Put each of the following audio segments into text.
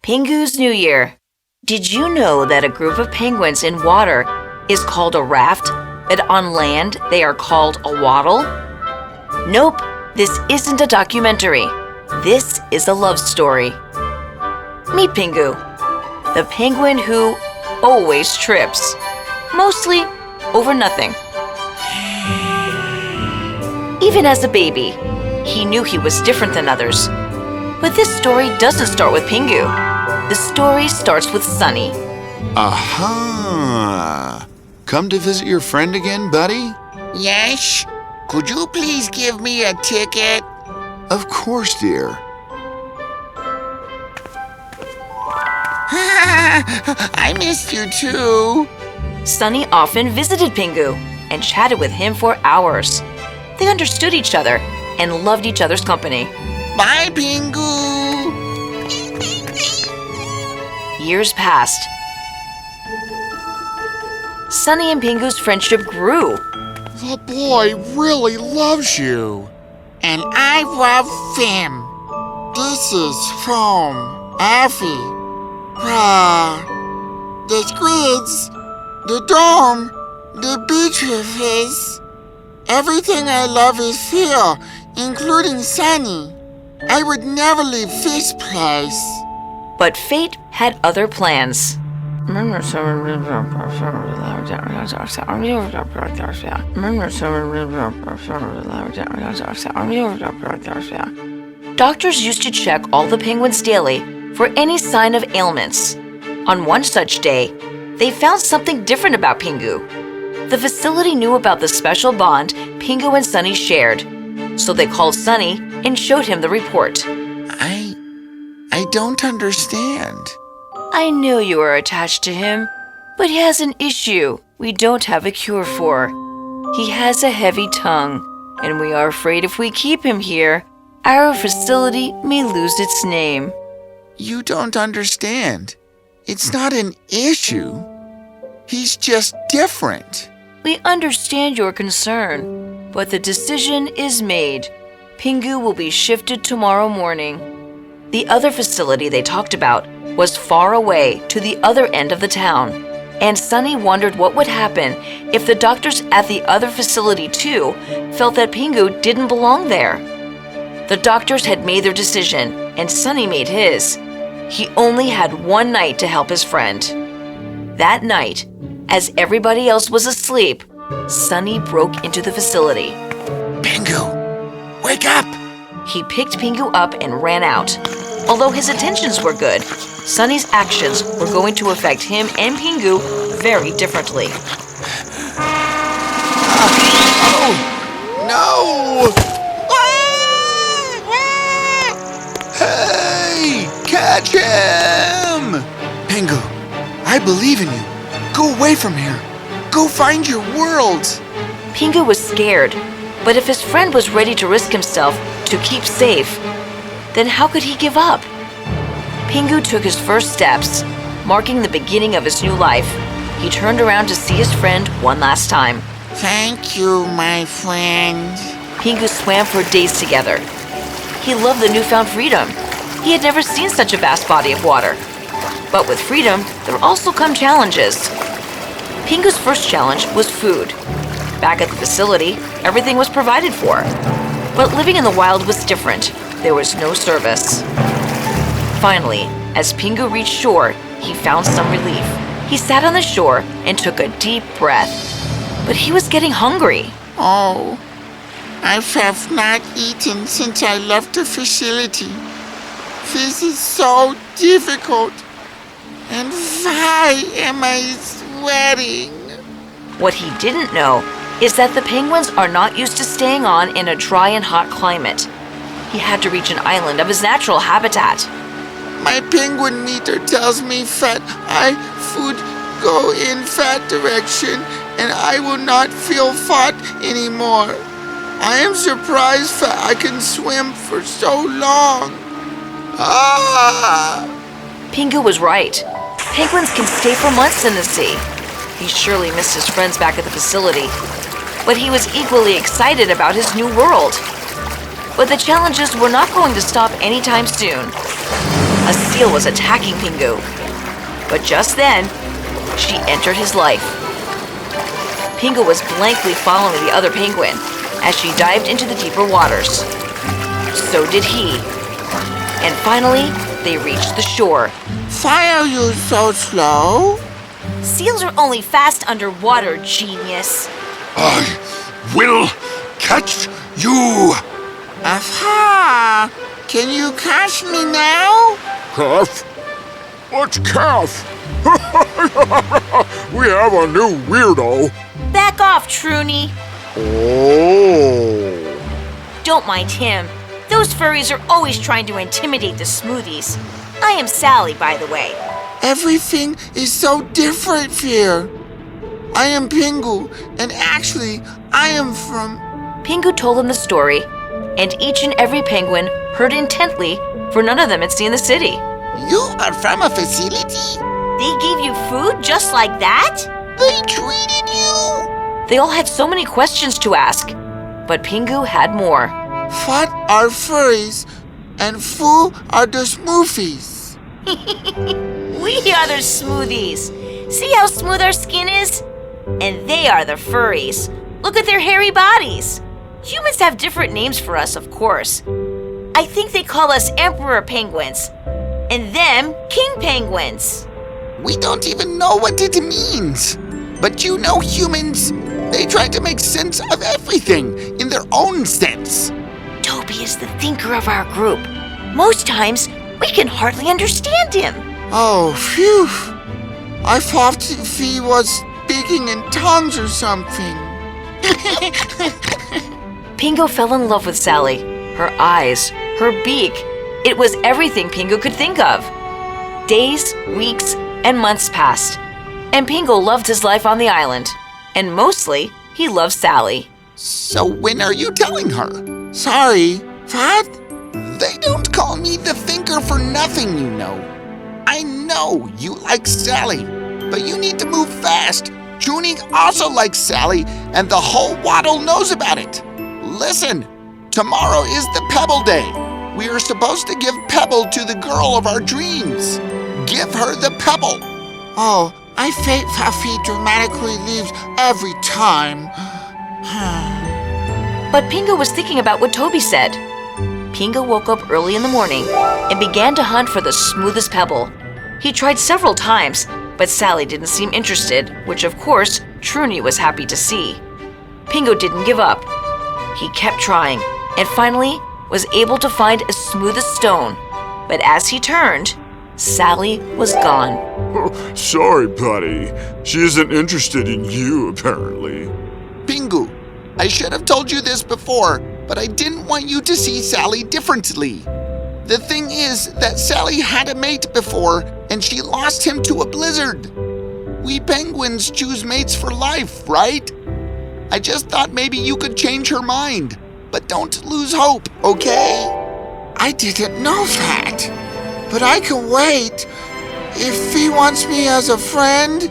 Pingu's New Year. Did you know that a group of penguins in water is called a raft, but on land they are called a waddle? Nope, this isn't a documentary. This is a love story. Meet Pingu, the penguin who always trips, mostly over nothing. Even as a baby, he knew he was different than others. But this story doesn't start with Pingu. The story starts with Sunny. Aha! Come to visit your friend again, buddy? Yes? Could you please give me a ticket? Of course, dear. I missed you too. Sunny often visited Pingu and chatted with him for hours. They understood each other and loved each other's company. Bye, Pingu. Years passed. Sunny and Pingu's friendship grew. The boy really loves you. And I love him. This is from Effie. The squids, the dome, the beach with his. Everything I love is here, including Sunny. I would never leave this place. But fate had other plans. Doctors used to check all the penguins daily for any sign of ailments. On one such day, they found something different about Pingu. The facility knew about the special bond Pingu and Sunny shared, so they called Sunny and showed him the report. I don't understand. I know you are attached to him, but he has an issue we don't have a cure for. He has a heavy tongue, and we are afraid if we keep him here, our facility may lose its name. You don't understand. It's not an issue. He's just different. We understand your concern, but the decision is made. Pingu will be shifted tomorrow morning. The other facility they talked about was far away to the other end of the town, and Sunny wondered what would happen if the doctors at the other facility too felt that Pingu didn't belong there. The doctors had made their decision, and Sunny made his. He only had one night to help his friend. That night, as everybody else was asleep, Sunny broke into the facility. Pingu, wake up! He picked Pingu up and ran out. Although his intentions were good, Sunny's actions were going to affect him and Pingu very differently. Oh, no! Hey! Catch him! Pingu, I believe in you. Go away from here. Go find your world. Pingu was scared, but if his friend was ready to risk himself to keep safe, then how could he give up? Pingu took his first steps, marking the beginning of his new life. He turned around to see his friend one last time. Thank you, my friend. Pingu swam for days together. He loved the newfound freedom. He had never seen such a vast body of water. But with freedom, there also come challenges. Pingu's first challenge was food. Back at the facility, everything was provided for. But living in the wild was different. There was no service. Finally, as Pingu reached shore, he found some relief. He sat on the shore and took a deep breath. But he was getting hungry. Oh, I have not eaten since I left the facility. This is so difficult. And why am I sweating? What he didn't know is that the penguins are not used to staying on in a dry and hot climate. He had to reach an island of his natural habitat. My penguin meter tells me that I would go in that direction and I will not feel fat anymore. I am surprised that I can swim for so long. Pingu was right. Penguins can stay for months in the sea. He surely missed his friends back at the facility, but he was equally excited about his new world. But the challenges were not going to stop anytime soon. A seal was attacking Pingu. But just then, she entered his life. Pingu was blankly following the other penguin as she dived into the deeper waters. So did he. And finally, they reached the shore. Why are you so slow? Seals are only fast underwater, genius. I will catch you. Aha! Can you catch me now? Calf? What's calf? We have a new weirdo. Back off, Truny. Oh. Don't mind him. Those furries are always trying to intimidate the smoothies. I am Sally, by the way. Everything is so different here. I am Pingu, and actually, I am from... Pingu told them the story, and each and every penguin heard intently, for none of them had seen the city. You are from a facility? They gave you food just like that? They treated you? They all had so many questions to ask, but Pingu had more. What are furries, and who are the smoothies? We are the smoothies. See how smooth our skin is? And they are the furries. Look at their hairy bodies. Humans have different names for us, of course. I think they call us emperor penguins, and them king penguins. We don't even know what it means. But you know humans, they try to make sense of everything in their own sense. Toby is the thinker of our group. Most times, we can hardly understand him. Oh, phew. I thought he was speaking in tongues or something. Pingu fell in love with Sally. Her eyes, her beak. It was everything Pingu could think of. Days, weeks, and months passed. And Pingu loved his life on the island. And mostly, he loved Sally. So when are you telling her? Sorry, what? They don't call me the thinker for nothing, you know. I know you like Sally, but you need to move fast. Tuning also likes Sally, and the whole waddle knows about it. Listen, tomorrow is the Pebble Day. We are supposed to give Pebble to the girl of our dreams. Give her the Pebble. Oh, I hate how he dramatically leaves every time. But Pingu was thinking about what Toby said. Pingu woke up early in the morning and began to hunt for the smoothest pebble. He tried several times, but Sally didn't seem interested, which of course Truny was happy to see. Pingu didn't give up. He kept trying and finally was able to find as smooth as stone. But as he turned, Sally was gone. Oh, sorry, buddy. She isn't interested in you, apparently. Pingu, I should have told you this before, but I didn't want you to see Sally differently. The thing is that Sally had a mate before, and she lost him to a blizzard. We penguins choose mates for life, right? I just thought maybe you could change her mind, but don't lose hope, okay? I didn't know that, but I can wait. If he wants me as a friend,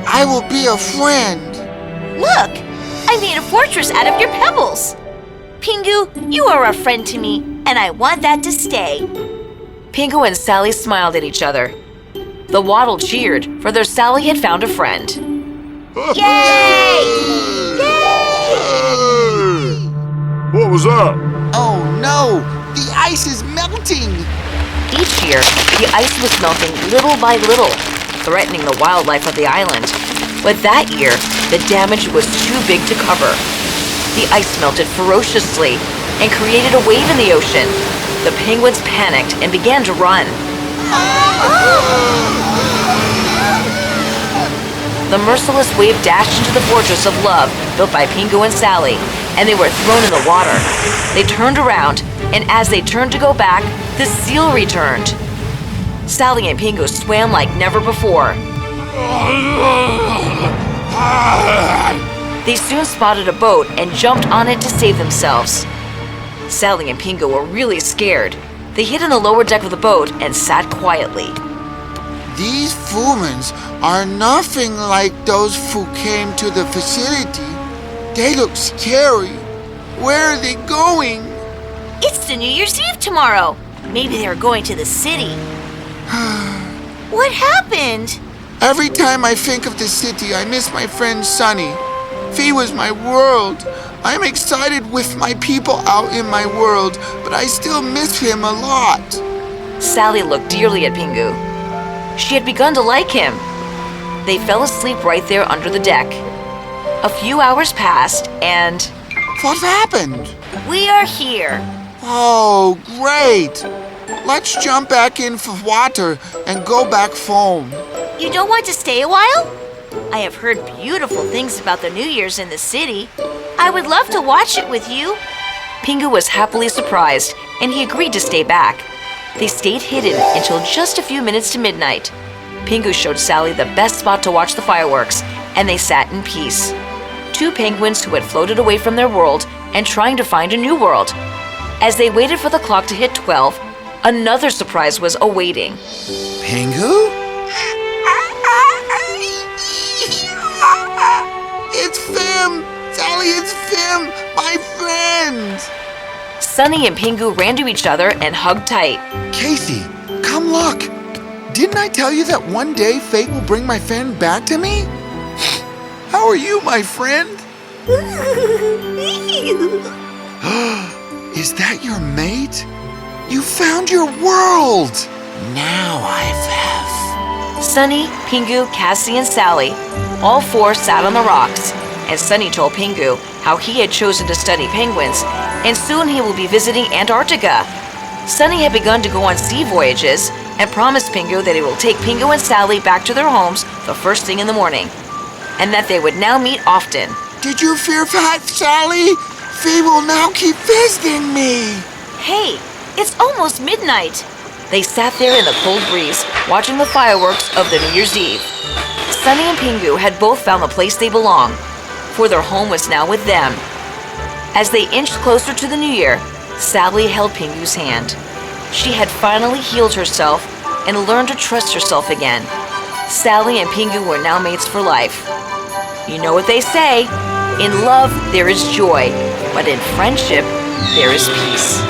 I will be a friend. Look, I made a fortress out of your pebbles. Pingu, you are a friend to me, and I want that to stay. Pingu and Sally smiled at each other. The waddle cheered, for their Sally had found a friend. Yay! What was that? Oh no, the ice is melting. Each year, the ice was melting little by little, threatening the wildlife of the island. But that year, the damage was too big to cover. The ice melted ferociously and created a wave in the ocean. The penguins panicked and began to run. The merciless wave dashed into the fortress of love built by Pingu and Sally, and they were thrown in the water. They turned around, and as they turned to go back, the seal returned. Sally and Pingu swam like never before. They soon spotted a boat and jumped on it to save themselves. Sally and Pingu were really scared. They hid in the lower deck of the boat and sat quietly. These humans are nothing like those who came to the facility. They look scary. Where are they going? It's the New Year's Eve tomorrow. Maybe they were going to the city. What happened? Every time I think of the city, I miss my friend Sunny. He was my world. I am excited with my people out in my world, but I still miss him a lot. Sally looked dearly at Pingu. She had begun to like him. They fell asleep right there under the deck. A few hours passed and... What happened? We are here. Oh, great. Let's jump back in for water and go back home. You don't want to stay a while? I have heard beautiful things about the New Year's in the city. I would love to watch it with you. Pingu was happily surprised, and he agreed to stay back. They stayed hidden until just a few minutes to midnight. Pingu showed Sally the best spot to watch the fireworks, and they sat in peace. Two penguins who had floated away from their world and trying to find a new world. As they waited for the clock to hit 12, another surprise was awaiting. Pingu? It's Fim! Sally, it's Fim! My friend! Sunny and Pingu ran to each other and hugged tight. Casey, come look! Didn't I tell you that one day fate will bring my friend back to me? How are you, my friend? Is that your mate? You found your world! Now I've Sunny, Pingu, Cassie, and Sally, all four sat on the rocks, and Sunny told Pingu how he had chosen to study penguins, and soon he will be visiting Antarctica. Sunny had begun to go on sea voyages and promised Pingu that he will take Pingu and Sally back to their homes the first thing in the morning, and that they would now meet often. Did you fear that, Sally? They will now keep visiting me. Hey, it's almost midnight. They sat there in the cold breeze, watching the fireworks of the New Year's Eve. Sunny and Pingu had both found the place they belong, for their home was now with them. As they inched closer to the new year, Sally held Pingu's hand. She had finally healed herself and learned to trust herself again. Sally and Pingu were now mates for life. You know what they say, in love there is joy, but in friendship there is peace.